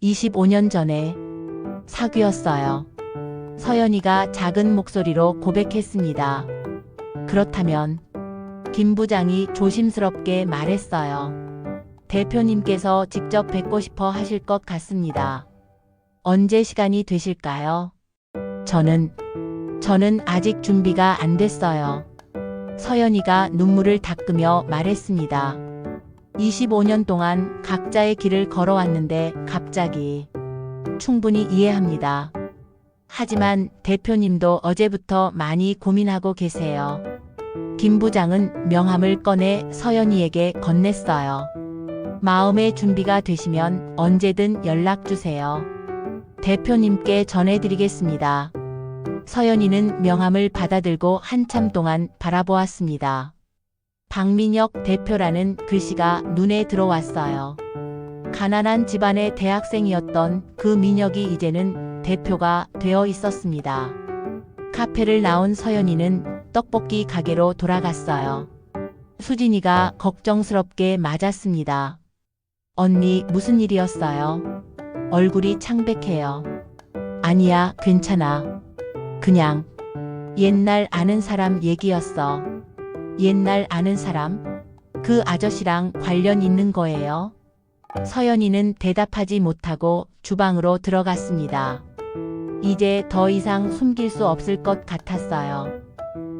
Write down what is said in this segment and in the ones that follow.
25년 전에 사귀었어요. 서연이가 작은 목소리로 고백했습니다. 그렇다면 김 부장이 조심스럽게 말했어요. 대표님께서 직접 뵙고 싶어 하실 것 같습니다. 언제 시간이 되실까요? 저는 아직 준비가 안 됐어요. 서연이가 눈물을 닦으며 말했습니다. 25년 동안 각자의 길을 걸어왔는데 갑자기 충분히 이해합니다. 하지만 대표님도 어제부터 많이 고민하고 계세요. 김 부장은 명함을 꺼내 서연이에게 건넸어요. 마음의 준비가 되시면 언제든 연락 주세요. 대표님께 전해드리겠습니다. 서연이는 명함을 받아들고 한참 동안 바라보았습니다. 박민혁 대표라는 글씨가 눈에 들어왔어요. 가난한 집안의 대학생이었던 그 민혁이 이제는 대표가 되어 있었습니다. 카페를 나온 서연이는 떡볶이 가게로 돌아갔어요. 수진이가 걱정스럽게 맞았습니다. 언니, 무슨 일이었어요? 얼굴이 창백해요. 아니야, 괜찮아. 그냥 옛날 아는 사람 얘기였어. 옛날 아는 사람? 그 아저씨랑 관련 있는 거예요? 서연이는 대답하지 못하고 주방으로 들어갔습니다. 이제 더 이상 숨길 수 없을 것 같았어요.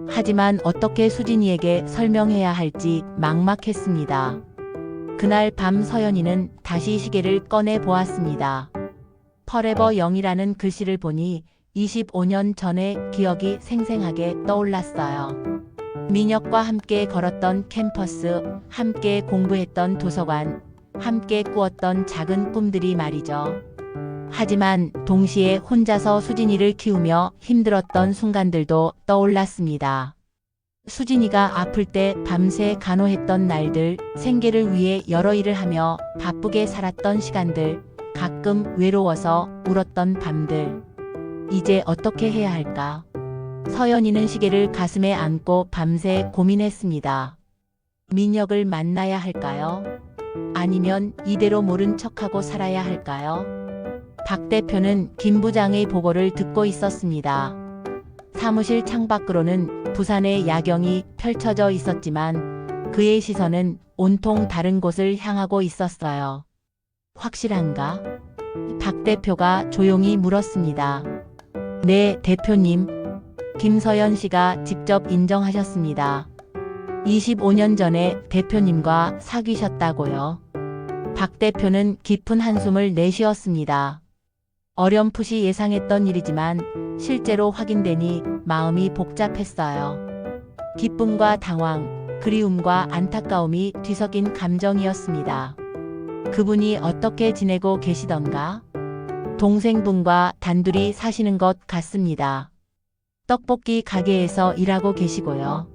하지만 어떻게 수진이에게 설명해야 할지 막막했습니다. 그날 밤 서연이는 다시 시계를 꺼내 보았습니다. Forever Young이라는 글씨를 보니 25년 전의 기억이 생생하게 떠올랐어요. 민혁과 함께 걸었던 캠퍼스, 함께 공부했던 도서관, 함께 꾸었던 작은 꿈들이 말이죠. 하지만 동시에 혼자서 수진이를 키우며 힘들었던 순간들도 떠올랐습니다. 수진이가 아플 때 밤새 간호했던 날들, 생계를 위해 여러 일을 하며 바쁘게 살았던 시간들, 가끔 외로워서 울었던 밤들. 이제 어떻게 해야 할까? 서연이는 시계를 가슴에 안고 밤새 고민했습니다. 민혁을 만나야 할까요? 아니면 이대로 모른 척하고 살아야 할까요? 박 대표는 김 부장의 보고를 듣고 있었습니다. 사무실 창밖으로는 부산의 야경이 펼쳐져 있었지만 그의 시선은 온통 다른 곳을 향하고 있었어요. 확실한가? 박 대표가 조용히 물었습니다. 네, 대표님. 김서연 씨가 직접 인정하셨습니다. 25년 전에 대표님과 사귀셨다고요. 박 대표는 깊은 한숨을 내쉬었습니다. 어렴풋이 예상했던 일이지만 실제로 확인되니 마음이 복잡했어요. 기쁨과 당황, 그리움과 안타까움이 뒤섞인 감정이었습니다. 그분이 어떻게 지내고 계시던가? 동생분과 단둘이 사시는 것 같습니다. 떡볶이 가게에서 일하고 계시고요.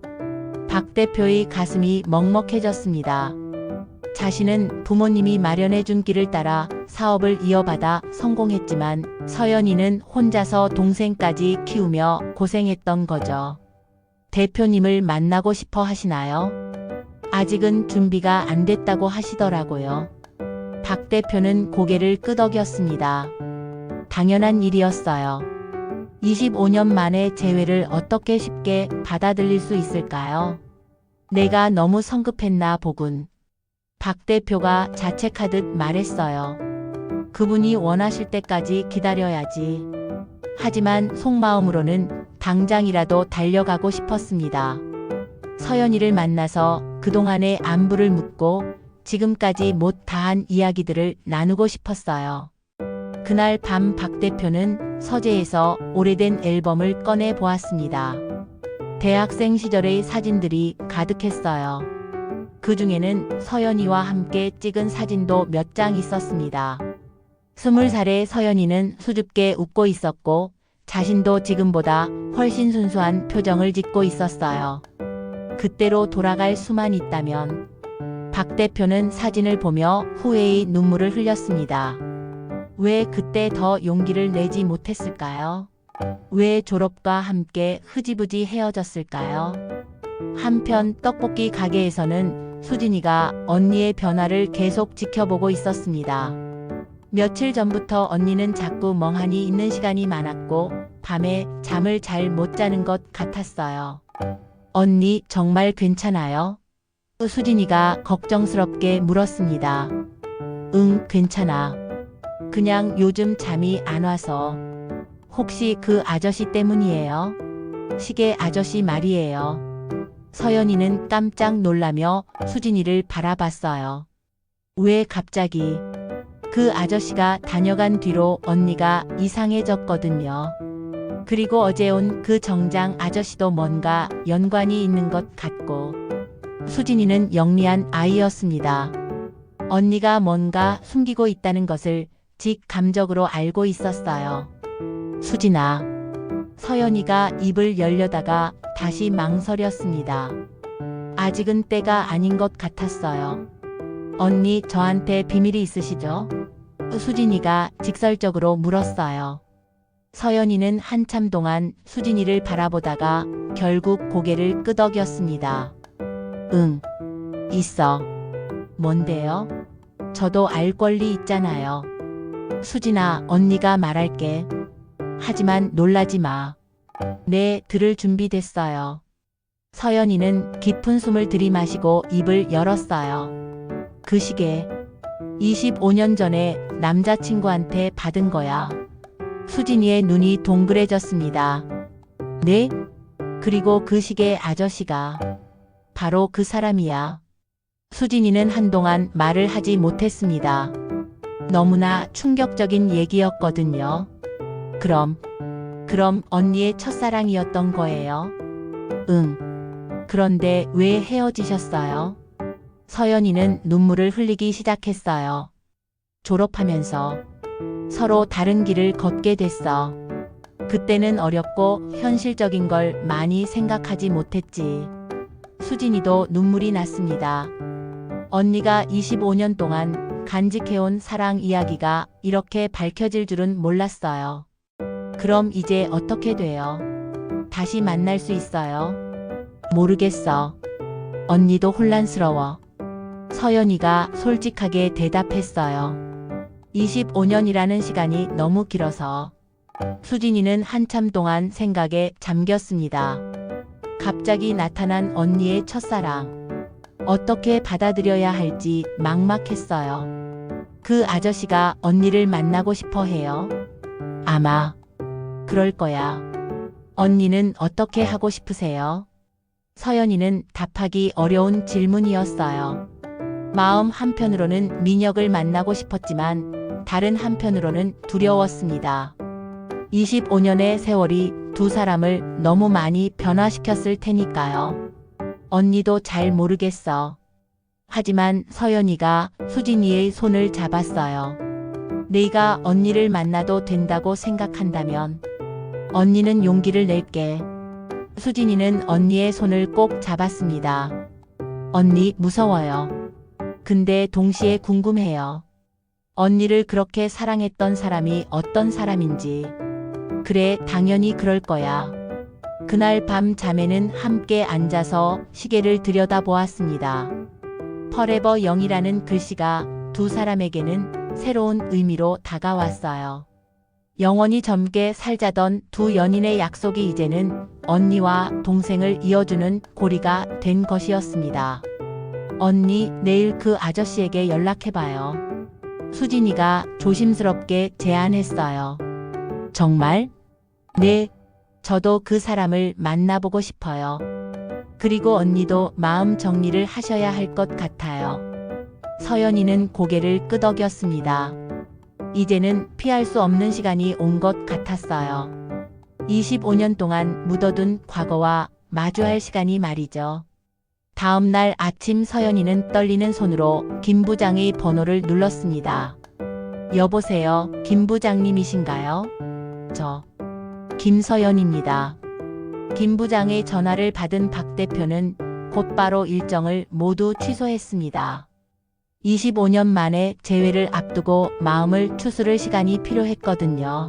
박 대표의 가슴이 먹먹해졌습니다. 자신은 부모님이 마련해준 길을 따라 사업을 이어받아 성공했지만 서연이는 혼자서 동생까지 키우며 고생했던 거죠. 대표님을 만나고 싶어 하시나요? 아직은 준비가 안 됐다고 하시더라고요. 박 대표는 고개를 끄덕였습니다. 당연한 일이었어요. 25년 만에 재회를 어떻게 쉽게 받아들일 수 있을까요? 내가 너무 성급했나 보군. 박 대표가 자책하듯 말했어요. 그분이 원하실 때까지 기다려야지. 하지만 속마음으로는 당장이라도 달려가고 싶었습니다. 서연이를 만나서 그동안의 안부를 묻고 지금까지 못 다한 이야기들을 나누고 싶었어요. 그날 밤 박 대표는 서재에서 오래된 앨범을 꺼내 보았습니다. 대학생 시절의 사진들이 가득했어요. 그 중에는 서연이와 함께 찍은 사진도 몇 장 있었습니다. 20살의 서연이는 수줍게 웃고 있었고 자신도 지금보다 훨씬 순수한 표정을 짓고 있었어요. 그때로 돌아갈 수만 있다면. 박 대표는 사진을 보며 후회의 눈물을 흘렸습니다. 왜 그때 더 용기를 내지 못했을까요? 왜 졸업과 함께 흐지부지 헤어졌을까요? 한편 떡볶이 가게에서는 수진이가 언니의 변화를 계속 지켜보고 있었습니다. 며칠 전부터 언니는 자꾸 멍하니 있는 시간이 많았고 밤에 잠을 잘 못 자는 것 같았어요. 언니 정말 괜찮아요? 수진이가 걱정스럽게 물었습니다. 응, 괜찮아. 그냥 요즘 잠이 안 와서. 혹시 그 아저씨 때문이에요? 시계 아저씨 말이에요. 서연이는 깜짝 놀라며 수진이를 바라봤어요. 왜 갑자기? 그 아저씨가 다녀간 뒤로 언니가 이상해졌거든요. 그리고 어제 온 그 정장 아저씨도 뭔가 연관이 있는 것 같고. 수진이는 영리한 아이였습니다. 언니가 뭔가 숨기고 있다는 것을 직감적으로 알고 있었어요. 수진아. 서연이가 입을 열려다가 다시 망설였습니다. 아직은 때가 아닌 것 같았어요. 언니 저한테 비밀이 있으시죠? 수진이가 직설적으로 물었어요. 서연이는 한참 동안 수진이를 바라보다가 결국 고개를 끄덕였습니다. 응, 있어. 뭔데요? 저도 알 권리 있잖아요. 수진아, 언니가 말할게. 하지만 놀라지 마. 네, 들을 준비됐어요. 서연이는 깊은 숨을 들이마시고 입을 열었어요. 그 시계 25년 전에 남자친구한테 받은 거야. 수진이의 눈이 동그래졌습니다. 네? 그리고 그 시계 아저씨가 바로 그 사람이야. 수진이는 한동안 말을 하지 못했습니다. 너무나 충격적인 얘기였거든요. 그럼 언니의 첫사랑이었던 거예요? 응. 그런데 왜 헤어지셨어요? 서연이는 눈물을 흘리기 시작했어요. 졸업하면서 서로 다른 길을 걷게 됐어. 그때는 어렵고 현실적인 걸 많이 생각하지 못했지. 수진이도 눈물이 났습니다. 언니가 25년 동안 간직해온 사랑 이야기가 이렇게 밝혀질 줄은 몰랐어요. 그럼 이제 어떻게 돼요? 다시 만날 수 있어요? 모르겠어. 언니도 혼란스러워. 서연이가 솔직하게 대답했어요. 25년이라는 시간이 너무 길어서. 수진이는 한참 동안 생각에 잠겼습니다. 갑자기 나타난 언니의 첫사랑. 어떻게 받아들여야 할지 막막했어요. 그 아저씨가 언니를 만나고 싶어 해요? 아마 그럴 거야. 언니는 어떻게 하고 싶으세요? 서연이는 답하기 어려운 질문이었어요. 마음 한편으로는 민혁을 만나고 싶었지만 다른 한편으로는 두려웠습니다. 25년의 세월이 두 사람을 너무 많이 변화시켰을 테니까요. 언니도 잘 모르겠어. 하지만 서연이가 수진이의 손을 잡았어요. 네가 언니를 만나도 된다고 생각한다면 언니는 용기를 낼게. 수진이는 언니의 손을 꼭 잡았습니다. 언니 무서워요. 근데 동시에 궁금해요. 언니를 그렇게 사랑했던 사람이 어떤 사람인지. 그래, 당연히 그럴 거야. 그날 밤 잠에는 함께 앉아서 시계를 들여다보았습니다. Forever Young이라는 글씨가 두 사람에게는 새로운 의미로 다가왔어요. 영원히 젊게 살자던 두 연인의 약속이 이제는 언니와 동생을 이어주는 고리가 된 것이었습니다. 언니, 내일 그 아저씨에게 연락해봐요. 수진이가 조심스럽게 제안했어요. 정말? 네, 저도 그 사람을 만나보고 싶어요. 그리고 언니도 마음 정리를 하셔야 할 것 같아요. 서연이는 고개를 끄덕였습니다. 이제는 피할 수 없는 시간이 온 것 같았어요. 25년 동안 묻어둔 과거와 마주할 시간이 말이죠. 다음 날 아침 서연이는 떨리는 손으로 김 부장의 번호를 눌렀습니다. 여보세요, 김 부장님이신가요? 저 김서연입니다. 김 부장의 전화를 받은 박 대표는 곧바로 일정을 모두 취소했습니다. 25년 만에 재회를 앞두고 마음을 추스를 시간이 필요했거든요.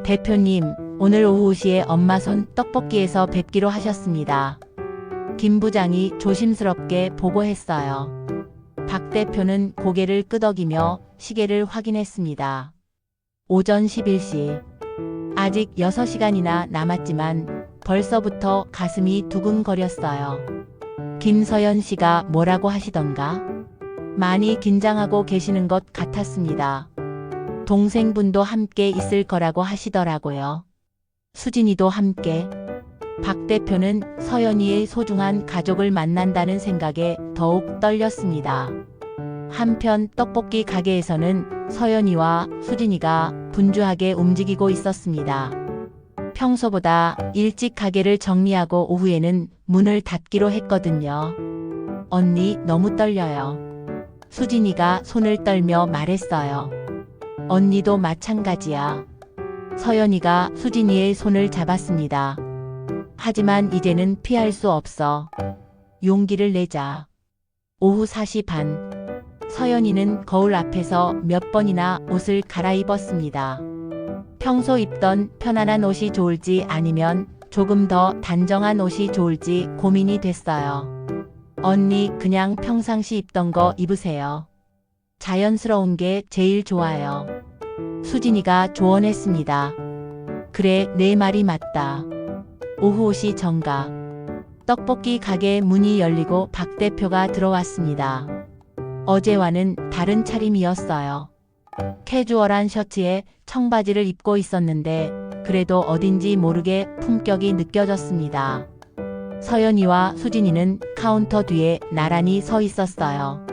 대표님, 오늘 오후 5시에 엄마 손 떡볶이에서 뵙기로 하셨습니다. 김 부장이 조심스럽게 보고했어요. 박 대표는 고개를 끄덕이며 시계를 확인했습니다. 오전 11시. 아직 6시간이나 남았지만 벌써부터 가슴이 두근거렸어요. 김서연 씨가 뭐라고 하시던가? 많이 긴장하고 계시는 것 같았습니다. 동생분도 함께 있을 거라고 하시더라고요. 수진이도 함께. 박 대표는 서연이의 소중한 가족을 만난다는 생각에 더욱 떨렸습니다. 한편 떡볶이 가게에서는 서연이와 수진이가 분주하게 움직이고 있었습니다. 평소보다 일찍 가게를 정리하고 오후에는 문을 닫기로 했거든요. 언니, 너무 떨려요. 수진이가 손을 떨며 말했어요. 언니도 마찬가지야. 서연이가 수진이의 손을 잡았습니다. 하지만 이제는 피할 수 없어. 용기를 내자. 오후 4시 반. 서연이는 거울 앞에서 몇 번이나 옷을 갈아입었습니다. 평소 입던 편안한 옷이 좋을지 아니면 조금 더 단정한 옷이 좋을지 고민이 됐어요. 언니, 그냥 평상시 입던 거 입으세요. 자연스러운 게 제일 좋아요. 수진이가 조언했습니다. 그래, 내 말이 맞다. 오후 5시 정각. 떡볶이 가게 문이 열리고 박 대표가 들어왔습니다. 어제와는 다른 차림이었어요. 캐주얼한 셔츠에 청바지를 입고 있었는데 그래도 어딘지 모르게 품격이 느껴졌습니다. 서연이와 수진이는 카운터 뒤에 나란히 서 있었어요.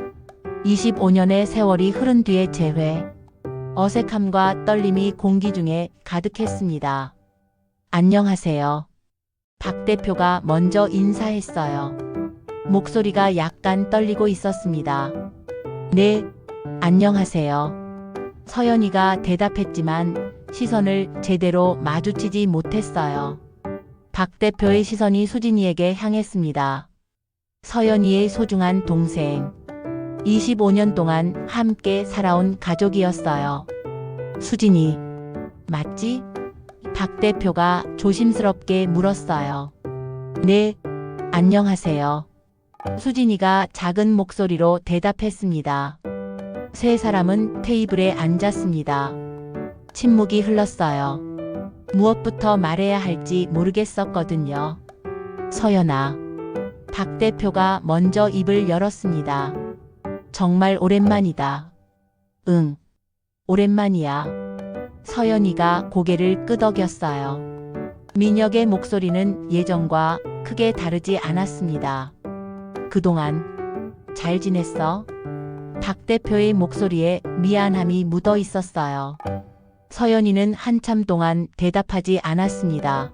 25년의 세월이 흐른 뒤의 재회. 어색함과 떨림이 공기 중에 가득했습니다. 안녕하세요. 박 대표가 먼저 인사했어요. 목소리가 약간 떨리고 있었습니다. 네, 안녕하세요. 서연이가 대답했지만 시선을 제대로 마주치지 못했어요. 박 대표의 시선이 수진이에게 향했습니다. 서연이의 소중한 동생. 25년 동안 함께 살아온 가족이었어요. 수진이, 맞지? 박 대표가 조심스럽게 물었어요. 네, 안녕하세요. 수진이가 작은 목소리로 대답했습니다. 세 사람은 테이블에 앉았습니다. 침묵이 흘렀어요. 무엇부터 말해야 할지 모르겠었거든요. 서연아. 박 대표가 먼저 입을 열었습니다. 정말 오랜만이다. 응, 오랜만이야. 서연이가 고개를 끄덕였어요. 민혁의 목소리는 예전과 크게 다르지 않았습니다. 그동안 잘 지냈어? 박 대표의 목소리에 미안함이 묻어 있었어요. 서연이는 한참 동안 대답하지 않았습니다.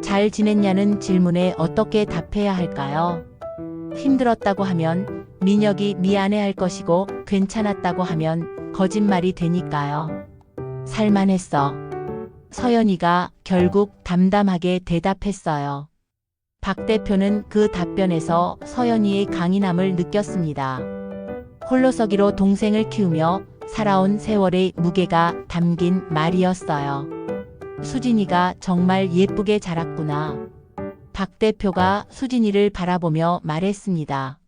잘 지냈냐는 질문에 어떻게 답해야 할까요? 힘들었다고 하면 민혁이 미안해할 것이고 괜찮았다고 하면 거짓말이 되니까요. 살만했어. 서연이가 결국 담담하게 대답했어요. 박 대표는 그 답변에서 서연이의 강인함을 느꼈습니다. 홀로서기로 동생을 키우며 살아온 세월의 무게가 담긴 말이었어요. 수진이가 정말 예쁘게 자랐구나. 박 대표가 수진이를 바라보며 말했습니다.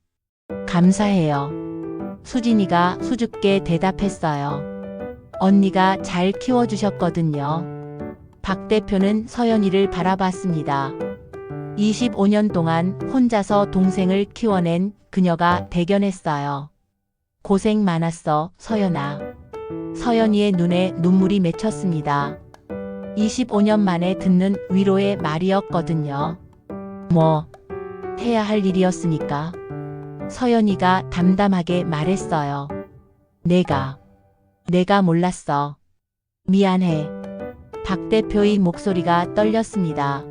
감사해요. 수진이가 수줍게 대답했어요. 언니가 잘 키워주셨거든요. 박 대표는 서연이를 바라봤습니다. 25년 동안 혼자서 동생을 키워낸 그녀가 대견했어요. 고생 많았어, 서연아. 서연이의 눈에 눈물이 맺혔습니다. 25년 만에 듣는 위로의 말이었거든요. 뭐, 해야 할 일이었으니까. 서연이가 담담하게 말했어요. 내가 몰랐어. 미안해. 박 대표의 목소리가 떨렸습니다.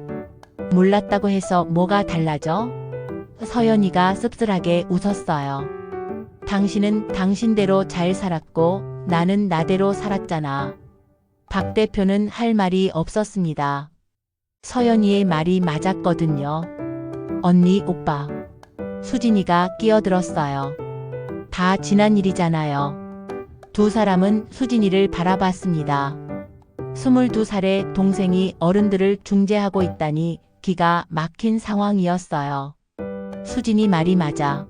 몰랐다고 해서 뭐가 달라져? 서연이가 씁쓸하게 웃었어요. 당신은 당신대로 잘 살았고 나는 나대로 살았잖아. 박 대표는 할 말이 없었습니다. 서연이의 말이 맞았거든요. 언니, 오빠. 수진이가 끼어들었어요. 다 지난 일이잖아요. 두 사람은 수진이를 바라봤습니다. 22살의 동생이 어른들을 중재하고 있다니 기가 막힌 상황이었어요. 수진이 말이 맞아.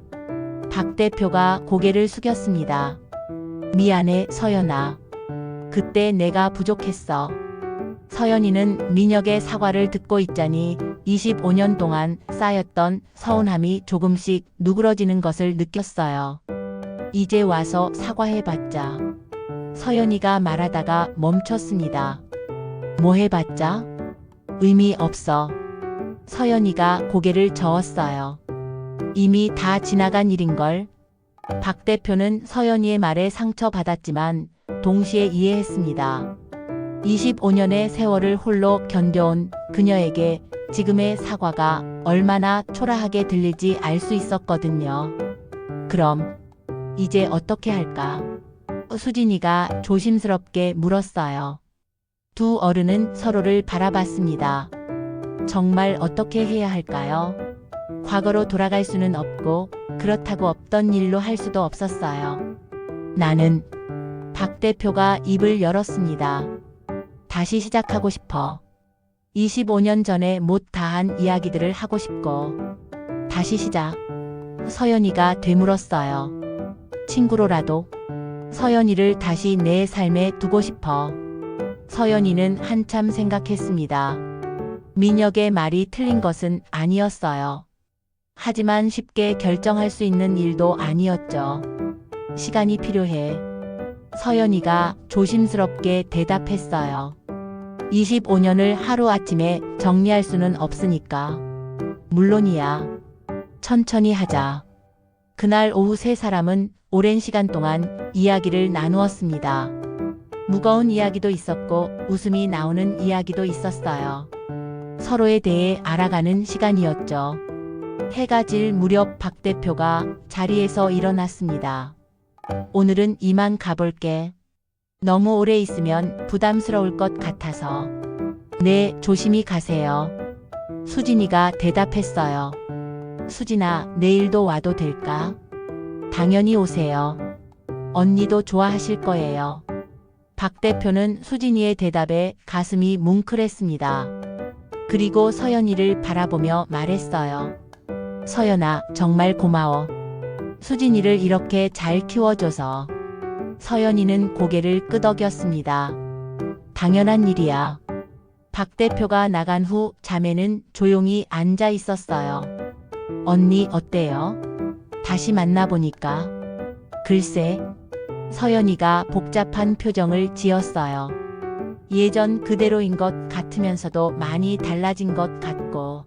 박 대표가 고개를 숙였습니다. 미안해, 서연아. 그때 내가 부족했어. 서연이는 민혁의 사과를 듣고 있자니 25년 동안 쌓였던 서운함이 조금씩 누그러지는 것을 느꼈어요. 이제 와서 사과해봤자. 서연이가 말하다가 멈췄습니다. 뭐 해봤자? 의미 없어. 서연이가 고개를 저었어요. 이미 다 지나간 일인걸. 박 대표는 서연이의 말에 상처받았지만 동시에 이해했습니다. 25년의 세월을 홀로 견뎌온 그녀에게 지금의 사과가 얼마나 초라하게 들릴지 알 수 있었거든요. 그럼 이제 어떻게 할까? 수진이가 조심스럽게 물었어요. 두 어른은 서로를 바라봤습니다. 정말 어떻게 해야 할까요? 과거로 돌아갈 수는 없고 그렇다고 없던 일로 할 수도 없었어요. 나는 박 대표가 입을 열었습니다. 다시 시작하고 싶어. 25년 전에 못 다한 이야기들을 하고 싶고 다시 시작. 서연이가 되물었어요. 친구로라도 서연이를 다시 내 삶에 두고 싶어. 서연이는 한참 생각했습니다. 민혁의 말이 틀린 것은 아니었어요. 하지만 쉽게 결정할 수 있는 일도 아니었죠. 시간이 필요해. 서연이가 조심스럽게 대답했어요. 25년을 하루아침에 정리할 수는 없으니까. 물론이야. 천천히 하자. 그날 오후 세 사람은 오랜 시간 동안 이야기를 나누었습니다. 무거운 이야기도 있었고 웃음이 나오는 이야기도 있었어요. 서로에 대해 알아가는 시간이었죠. 해가 질 무렵 박 대표가 자리에서 일어났습니다. 오늘은 이만 가볼게. 너무 오래 있으면 부담스러울 것 같아서. 네, 조심히 가세요. 수진이가 대답했어요. 수진아, 내일도 와도 될까? 당연히 오세요. 언니도 좋아하실 거예요. 박 대표는 수진이의 대답에 가슴이 뭉클했습니다. 그리고 서연이를 바라보며 말했어요. 서연아, 정말 고마워. 수진이를 이렇게 잘 키워줘서. 서연이는 고개를 끄덕였습니다. 당연한 일이야. 박 대표가 나간 후 자매는 조용히 앉아 있었어요. 언니 어때요? 다시 만나보니까. 글쎄. 서연이가 복잡한 표정을 지었어요. 예전 그대로인 것 같으면서도 많이 달라진 것 같고.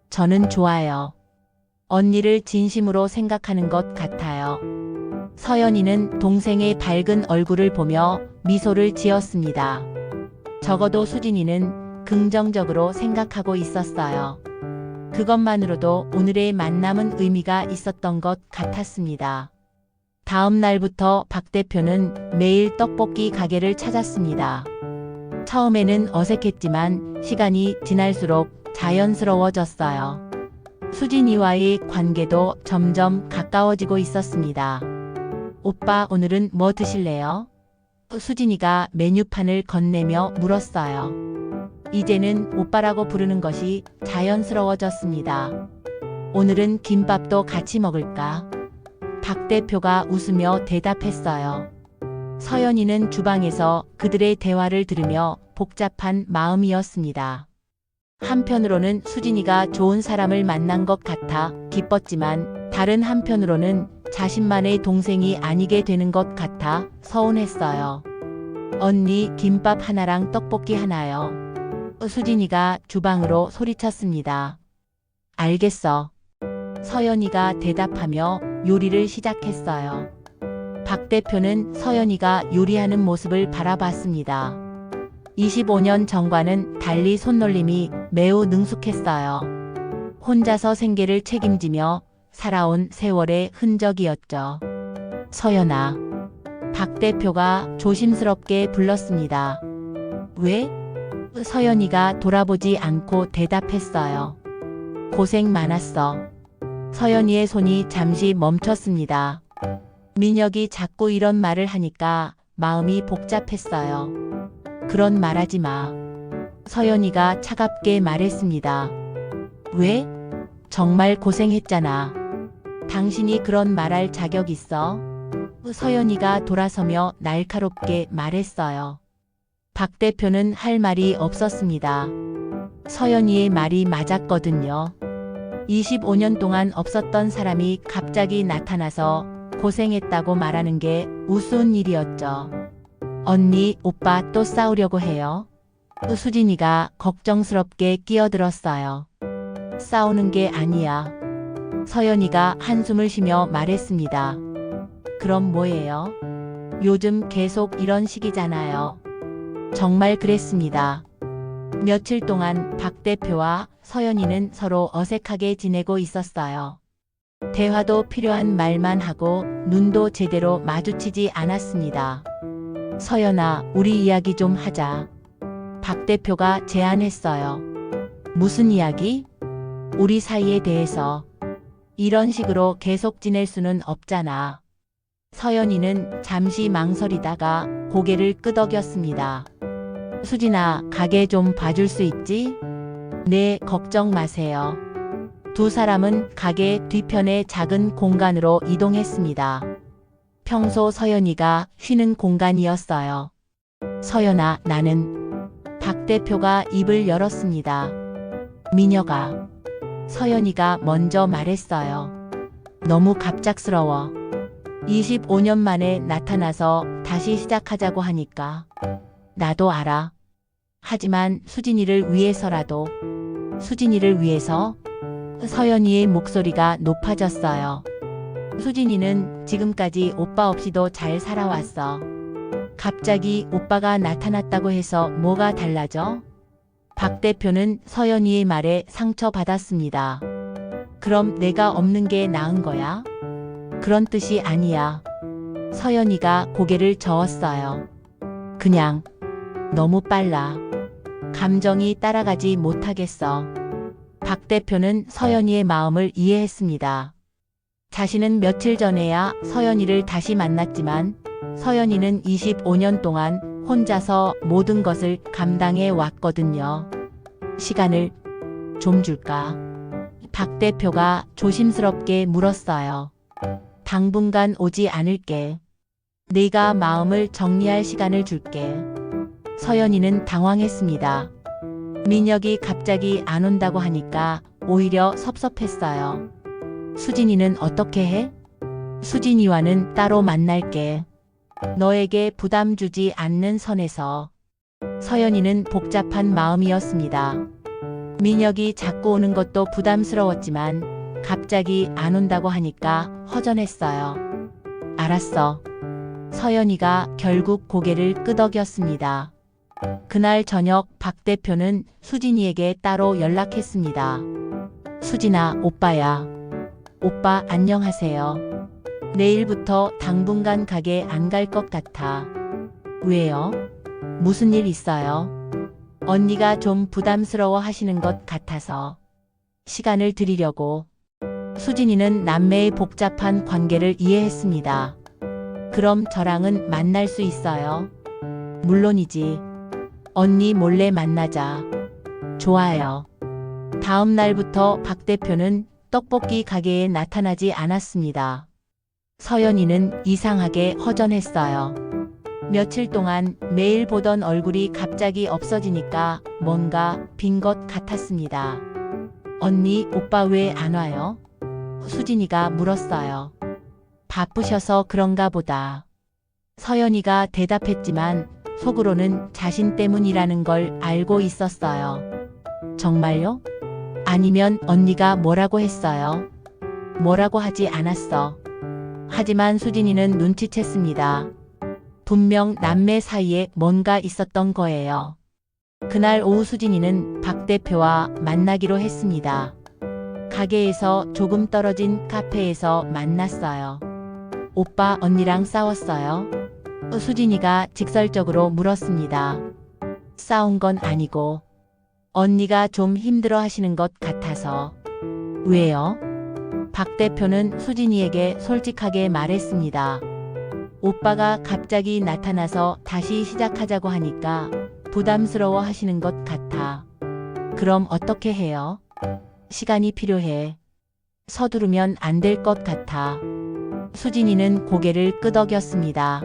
저는 좋아요. 언니를 진심으로 생각하는 것 같아요. 서연이는 동생의 밝은 얼굴을 보며 미소를 지었습니다. 적어도 수진이는 긍정적으로 생각하고 있었어요. 그것만으로도 오늘의 만남은 의미가 있었던 것 같았습니다. 다음 날부터 박 대표는 매일 떡볶이 가게를 찾았습니다. 처음에는 어색했지만 시간이 지날수록 자연스러워졌어요. 수진이와의 관계도 점점 가까워지고 있었습니다. 오빠, 오늘은 뭐 드실래요? 수진이가 메뉴판을 건네며 물었어요. 이제는 오빠라고 부르는 것이 자연스러워졌습니다. 오늘은 김밥도 같이 먹을까? 박 대표가 웃으며 대답했어요. 서연이는 주방에서 그들의 대화를 들으며 복잡한 마음이었습니다. 한편으로는 수진이가 좋은 사람을 만난 것 같아 기뻤지만 다른 한편으로는 자신만의 동생이 아니게 되는 것 같아 서운했어요. 언니, 김밥 하나랑 떡볶이 하나요. 수진이가 주방으로 소리쳤습니다. 알겠어. 서연이가 대답하며 요리를 시작했어요. 박 대표는 서연이가 요리하는 모습을 바라봤습니다. 25년 전과는 달리 손놀림이 매우 능숙했어요. 혼자서 생계를 책임지며 살아온 세월의 흔적이었죠. 서연아. 박 대표가 조심스럽게 불렀습니다. 왜? 서연이가 돌아보지 않고 대답했어요. 고생 많았어. 서연이의 손이 잠시 멈췄습니다. 민혁이 자꾸 이런 말을 하니까 마음이 복잡했어요. 그런 말하지 마. 서연이가 차갑게 말했습니다. 왜? 정말 고생했잖아. 당신이 그런 말할 자격 있어? 서연이가 돌아서며 날카롭게 말했어요. 박 대표는 할 말이 없었습니다. 서연이의 말이 맞았거든요. 25년 동안 없었던 사람이 갑자기 나타나서 고생했다고 말하는 게 우스운 일이었죠. 언니, 오빠 또 싸우려고 해요? 수진이가 걱정스럽게 끼어들었어요. 싸우는 게 아니야. 서연이가 한숨을 쉬며 말했습니다. 그럼 뭐예요? 요즘 계속 이런 식이잖아요. 정말 그랬습니다. 며칠 동안 박 대표와 서연이는 서로 어색하게 지내고 있었어요. 대화도 필요한 말만 하고 눈도 제대로 마주치지 않았습니다. 서연아, 우리 이야기 좀 하자. 박 대표가 제안했어요. 무슨 이야기? 우리 사이에 대해서. 이런 식으로 계속 지낼 수는 없잖아. 서연이는 잠시 망설이다가 고개를 끄덕였습니다. 수진아, 가게 좀 봐줄 수 있지? 네, 걱정 마세요. 두 사람은 가게 뒤편의 작은 공간으로 이동했습니다. 평소 서연이가 쉬는 공간이었어요. 서연아, 나는. 박 대표가 입을 열었습니다. 미녀가. 서연이가 먼저 말했어요. 너무 갑작스러워. 25년 만에 나타나서 다시 시작하자고 하니까. 나도 알아. 하지만 수진이를 위해서라도. 수진이를 위해서? 서연이의 목소리가 높아졌어요. 수진이는 지금까지 오빠 없이도 잘 살아왔어. 갑자기 오빠가 나타났다고 해서 뭐가 달라져? 박 대표는 서연이의 말에 상처받았습니다. 그럼 내가 없는 게 나은 거야? 그런 뜻이 아니야. 서연이가 고개를 저었어요. 그냥 너무 빨라. 감정이 따라가지 못하겠어. 박 대표는 서연이의 마음을 이해했습니다. 자신은 며칠 전에야 서연이를 다시 만났지만 서연이는 25년 동안 혼자서 모든 것을 감당해 왔거든요. 시간을 좀 줄까? 박 대표가 조심스럽게 물었어요. 당분간 오지 않을게. 네가 마음을 정리할 시간을 줄게. 서연이는 당황했습니다. 민혁이 갑자기 안 온다고 하니까 오히려 섭섭했어요. 수진이는 어떻게 해? 수진이와는 따로 만날게. 너에게 부담 주지 않는 선에서. 서연이는 복잡한 마음이었습니다. 민혁이 자꾸 오는 것도 부담스러웠지만 갑자기 안 온다고 하니까 허전했어요. 알았어. 서연이가 결국 고개를 끄덕였습니다. 그날 저녁 박 대표는 수진이에게 따로 연락했습니다. 수진아, 오빠야. 오빠 안녕하세요. 내일부터 당분간 가게 안 갈 것 같아. 왜요? 무슨 일 있어요? 언니가 좀 부담스러워 하시는 것 같아서. 시간을 드리려고. 수진이는 남매의 복잡한 관계를 이해했습니다. 그럼 저랑은 만날 수 있어요? 물론이지. 언니 몰래 만나자. 좋아요. 다음 날부터 박 대표는 떡볶이 가게에 나타나지 않았습니다. 서연이는 이상하게 허전했어요. 며칠 동안 매일 보던 얼굴이 갑자기 없어지니까 뭔가 빈 것 같았습니다. 언니, 오빠 왜 안 와요? 수진이가 물었어요. 바쁘셔서 그런가 보다. 서연이가 대답했지만 속으로는 자신 때문이라는 걸 알고 있었어요. 정말요? 아니면 언니가 뭐라고 했어요? 뭐라고 하지 않았어. 하지만 수진이는 눈치챘습니다. 분명 남매 사이에 뭔가 있었던 거예요. 그날 오후 수진이는 박 대표와 만나기로 했습니다. 가게에서 조금 떨어진 카페에서 만났어요. 오빠, 언니랑 싸웠어요? 수진이가 직설적으로 물었습니다. 싸운 건 아니고 언니가 좀 힘들어 하시는 것 같아서. 왜요? 박 대표는 수진이에게 솔직하게 말했습니다. 오빠가 갑자기 나타나서 다시 시작하자고 하니까 부담스러워 하시는 것 같아. 그럼 어떻게 해요? 시간이 필요해. 서두르면 안 될 것 같아. 수진이는 고개를 끄덕였습니다.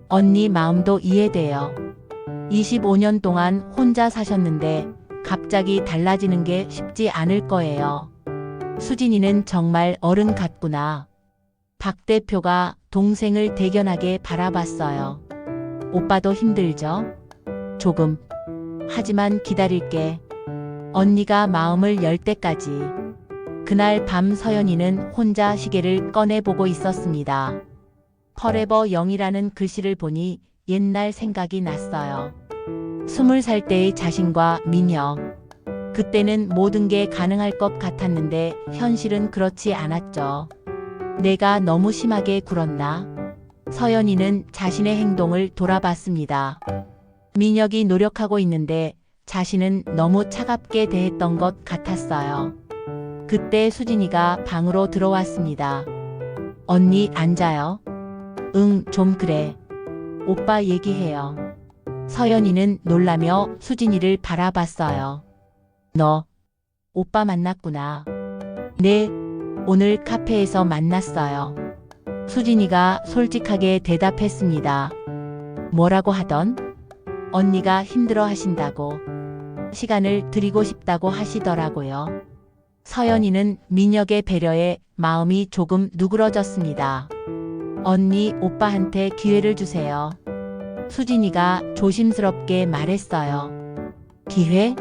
언니 마음도 이해돼요. 25년 동안 혼자 사셨는데 갑자기 달라지는 게 쉽지 않을 거예요. 수진이는 정말 어른 같구나. 박 대표가 동생을 대견하게 바라봤어요. 오빠도 힘들죠? 조금. 하지만 기다릴게. 언니가 마음을 열 때까지. 그날 밤 서연이는 혼자 시계를 꺼내보고 있었습니다. 퍼레버 영이라는 글씨를 보니 옛날 생각이 났어요. 20살 때의 자신과 민혁. 그때는 모든 게 가능할 것 같았는데 현실은 그렇지 않았죠. 내가 너무 심하게 굴었나? 서연이는 자신의 행동을 돌아봤습니다. 민혁이 노력하고 있는데 자신은 너무 차갑게 대했던 것 같았어요. 그때 수진이가 방으로 들어왔습니다. 언니 앉아요. 응, 좀 그래. 오빠 얘기해요. 서연이는 놀라며 수진이를 바라봤어요. 너, 오빠 만났구나. 네, 오늘 카페에서 만났어요. 수진이가 솔직하게 대답했습니다. 뭐라고 하던? 언니가 힘들어 하신다고. 시간을 드리고 싶다고 하시더라고요. 서연이는 민혁의 배려에 마음이 조금 누그러졌습니다. 언니, 오빠한테 기회를 주세요. 수진이가 조심스럽게 말했어요. 기회?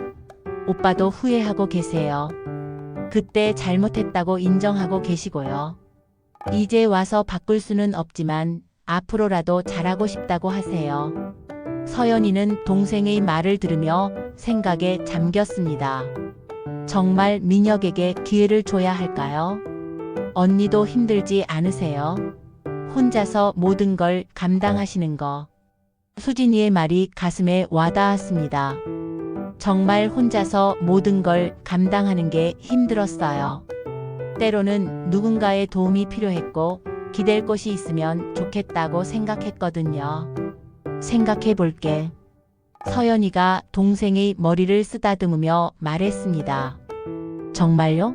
오빠도 후회하고 계세요. 그때 잘못했다고 인정하고 계시고요. 이제 와서 바꿀 수는 없지만 앞으로라도 잘하고 싶다고 하세요. 서연이는 동생의 말을 들으며 생각에 잠겼습니다. 정말 민혁에게 기회를 줘야 할까요? 언니도 힘들지 않으세요? 혼자서 모든 걸 감당하시는 거. 수진이의 말이 가슴에 와닿았습니다. 정말 혼자서 모든 걸 감당하는 게 힘들었어요. 때로는 누군가의 도움이 필요했고 기댈 곳이 있으면 좋겠다고 생각했거든요. 생각해 볼게. 서연이가 동생의 머리를 쓰다듬으며 말했습니다. 정말요?